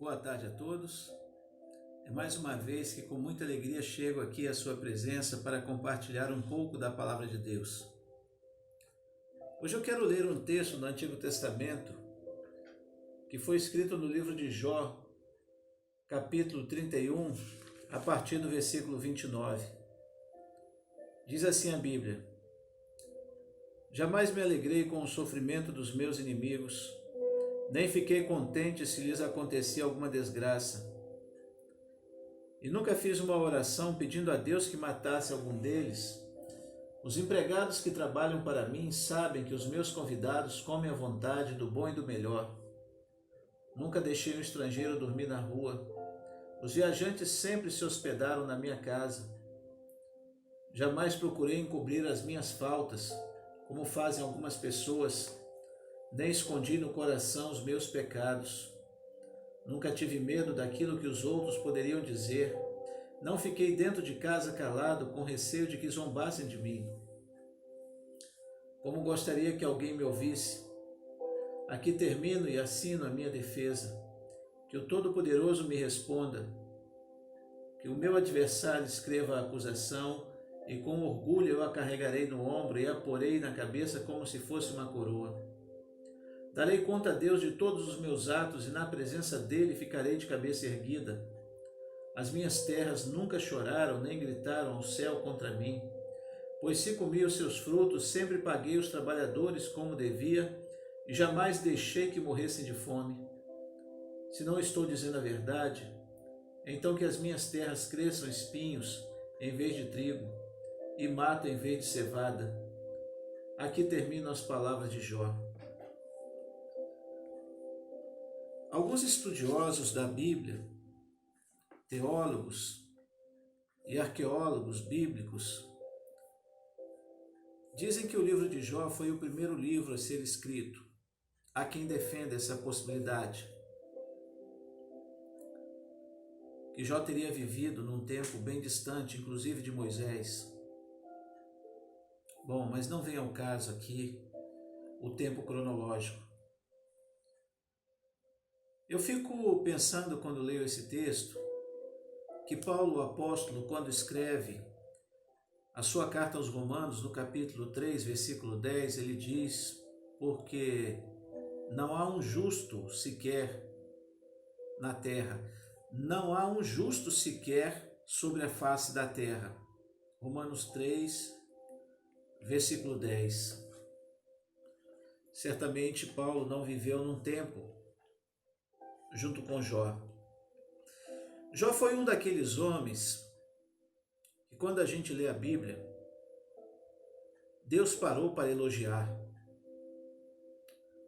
Boa tarde a todos. É mais uma vez que com muita alegria chego aqui à sua presença para compartilhar um pouco da palavra de Deus. Hoje eu quero ler um texto do Antigo Testamento que foi escrito no livro de Jó, capítulo 31, a partir do versículo 29. Diz assim a Bíblia: Jamais me alegrei com o sofrimento dos meus inimigos, nem fiquei contente se lhes acontecia alguma desgraça. E nunca fiz uma oração pedindo a Deus que matasse algum deles. Os empregados que trabalham para mim sabem que os meus convidados comem à vontade do bom e do melhor. Nunca deixei um estrangeiro dormir na rua. Os viajantes sempre se hospedaram na minha casa. Jamais procurei encobrir as minhas faltas, como fazem algumas pessoas, nem escondi no coração os meus pecados. Nunca tive medo daquilo que os outros poderiam dizer. Não fiquei dentro de casa calado, com receio de que zombassem de mim. Como gostaria que alguém me ouvisse. Aqui termino e assino a minha defesa. Que o Todo-Poderoso me responda. Que o meu adversário escreva a acusação, e com orgulho eu a carregarei no ombro e a porei na cabeça como se fosse uma coroa. Darei conta a Deus de todos os meus atos, e na presença dele ficarei de cabeça erguida. As minhas terras nunca choraram, nem gritaram ao céu contra mim. Pois se comi os seus frutos, sempre paguei os trabalhadores como devia, e jamais deixei que morressem de fome. Se não estou dizendo a verdade, então que as minhas terras cresçam espinhos em vez de trigo, e mato em vez de cevada. Aqui terminam as palavras de Jó. Alguns estudiosos da Bíblia, teólogos e arqueólogos bíblicos, dizem que o livro de Jó foi o primeiro livro a ser escrito. Há quem defenda essa possibilidade, que Jó teria vivido num tempo bem distante, inclusive de Moisés. Bom, mas não vem ao caso aqui o tempo cronológico. Eu fico pensando, quando leio esse texto, que Paulo, o apóstolo, quando escreve a sua carta aos Romanos, no capítulo 3, versículo 10, ele diz: porque não há um justo sequer na terra, não há um justo sequer sobre a face da terra. Romanos 3, versículo 10. Certamente Paulo não viveu num tempo junto com Jó. Jó foi um daqueles homens que, quando a gente lê a Bíblia, Deus parou para elogiar.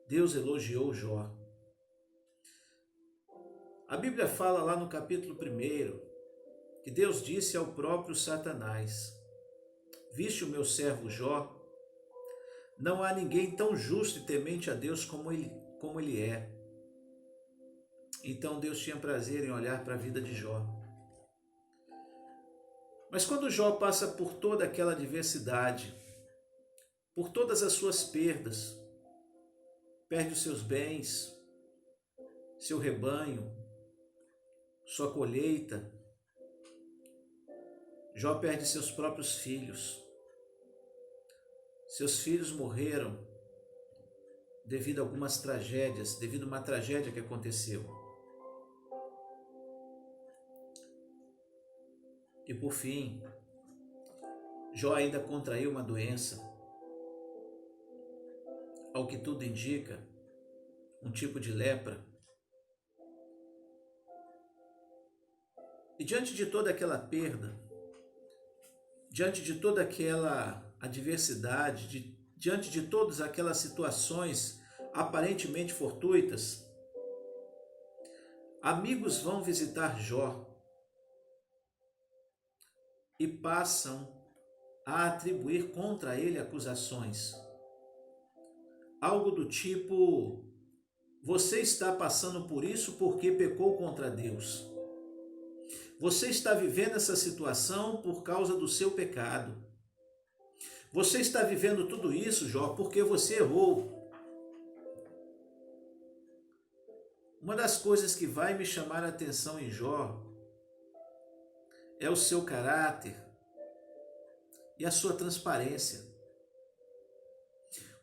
Deus elogiou Jó. A Bíblia fala lá no capítulo 1 que Deus disse ao próprio Satanás: viste o meu servo Jó? Não há ninguém tão justo e temente a Deus como ele é. Então Deus tinha prazer em olhar para a vida de Jó. Mas quando Jó passa por toda aquela adversidade, por todas as suas perdas, perde os seus bens, seu rebanho, sua colheita, Jó perde seus próprios filhos. Seus filhos morreram devido a algumas tragédias, devido a uma tragédia que aconteceu. E por fim, Jó ainda contraiu uma doença, ao que tudo indica, um tipo de lepra. E diante de toda aquela perda, diante de toda aquela adversidade, diante de todas aquelas situações aparentemente fortuitas, amigos vão visitar Jó e passam a atribuir contra ele acusações. Algo do tipo: você está passando por isso porque pecou contra Deus. Você está vivendo essa situação por causa do seu pecado. Você está vivendo tudo isso, Jó, porque você errou. Uma das coisas que vai me chamar a atenção em Jó é o seu caráter e a sua transparência.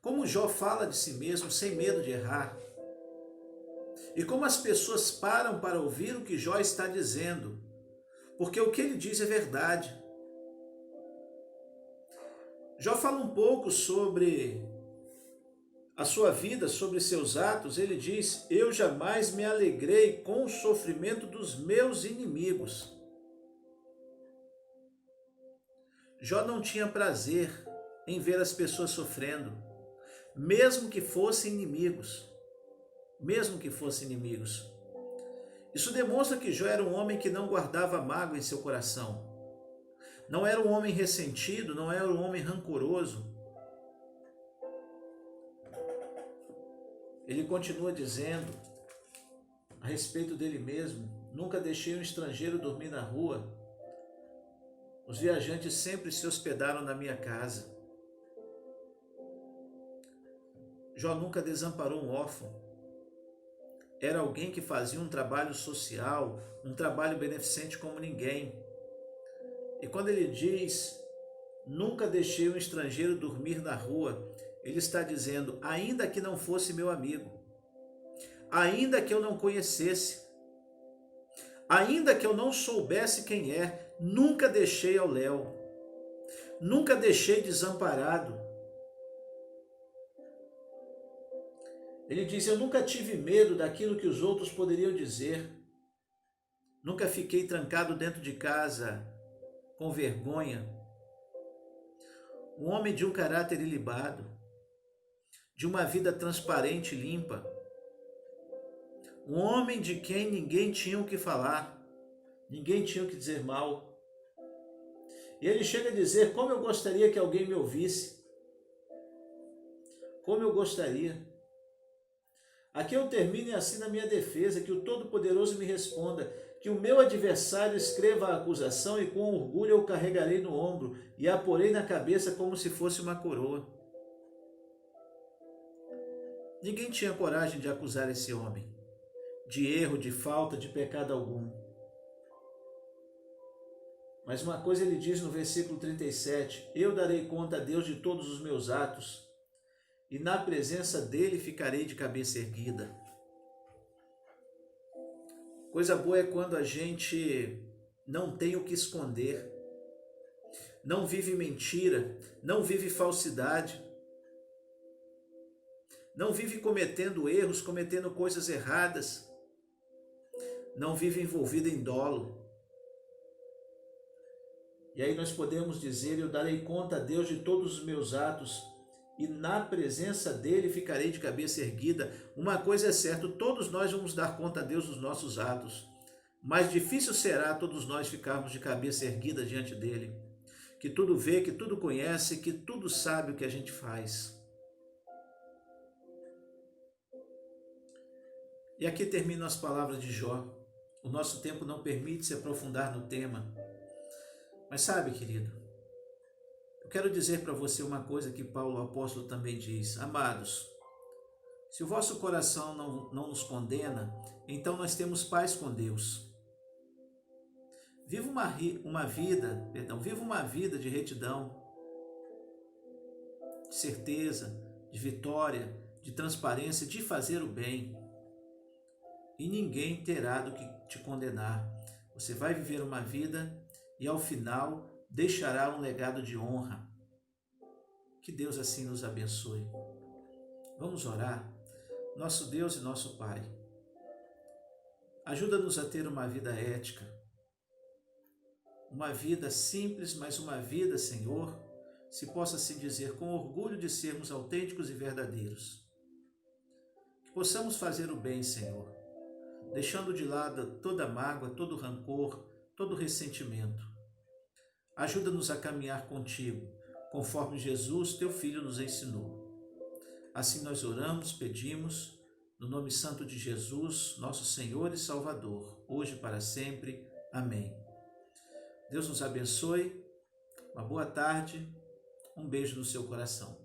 Como Jó fala de si mesmo sem medo de errar. E como as pessoas param para ouvir o que Jó está dizendo, porque o que ele diz é verdade. Jó fala um pouco sobre a sua vida, sobre seus atos. Ele diz: eu jamais me alegrei com o sofrimento dos meus inimigos. Jó não tinha prazer em ver as pessoas sofrendo, mesmo que fossem inimigos. Mesmo que fossem inimigos. Isso demonstra que Jó era um homem que não guardava mágoa em seu coração. Não era um homem ressentido, não era um homem rancoroso. Ele continua dizendo a respeito dele mesmo: nunca deixei um estrangeiro dormir na rua. Os viajantes sempre se hospedaram na minha casa. Jó nunca desamparou um órfão. Era alguém que fazia um trabalho social, um trabalho beneficente como ninguém. E quando ele diz, nunca deixei um estrangeiro dormir na rua, ele está dizendo, ainda que não fosse meu amigo, ainda que eu não conhecesse, ainda que eu não soubesse quem é, nunca deixei ao léu, nunca deixei desamparado. Ele diz, eu nunca tive medo daquilo que os outros poderiam dizer. Nunca fiquei trancado dentro de casa com vergonha. Um homem de um caráter ilibado, de uma vida transparente e limpa. Um homem de quem ninguém tinha o que falar, ninguém tinha o que dizer mal. E ele chega a dizer, como eu gostaria que alguém me ouvisse. Como eu gostaria. Aqui eu termino e assino a minha defesa, que o Todo-Poderoso me responda, que o meu adversário escreva a acusação e com orgulho eu carregarei no ombro e a porei na cabeça como se fosse uma coroa. Ninguém tinha coragem de acusar esse homem, de erro, de falta, de pecado algum. Mas uma coisa ele diz no versículo 37, eu darei conta a Deus de todos os meus atos, e na presença dele ficarei de cabeça erguida. Coisa boa é quando a gente não tem o que esconder, não vive mentira, não vive falsidade, não vive cometendo erros, cometendo coisas erradas, não vive envolvido em dolo. E aí nós podemos dizer, eu darei conta a Deus de todos os meus atos, e na presença dele ficarei de cabeça erguida. Uma coisa é certa, todos nós vamos dar conta a Deus dos nossos atos. Mas difícil será todos nós ficarmos de cabeça erguida diante dele. Que tudo vê, que tudo conhece, que tudo sabe o que a gente faz. E aqui terminam as palavras de Jó. O nosso tempo não permite se aprofundar no tema. Mas sabe, querido, eu quero dizer para você uma coisa que Paulo, o apóstolo, também diz. Amados, se o vosso coração não nos condena, então nós temos paz com Deus. Viva uma vida de retidão, de certeza, de vitória, de transparência, de fazer o bem. E ninguém terá do que te condenar. Você vai viver uma vida e ao final deixará um legado de honra. Que Deus assim nos abençoe. Vamos orar. Nosso Deus e nosso Pai, ajuda-nos a ter uma vida ética, uma vida simples, mas uma vida, Senhor, se possa assim dizer, com orgulho de sermos autênticos e verdadeiros. Que possamos fazer o bem, Senhor, deixando de lado toda mágoa, todo rancor, todo ressentimento. Ajuda-nos a caminhar contigo, conforme Jesus, teu Filho, nos ensinou. Assim nós oramos, pedimos, no nome santo de Jesus, nosso Senhor e Salvador, hoje e para sempre. Amém. Deus nos abençoe, uma boa tarde, um beijo no seu coração.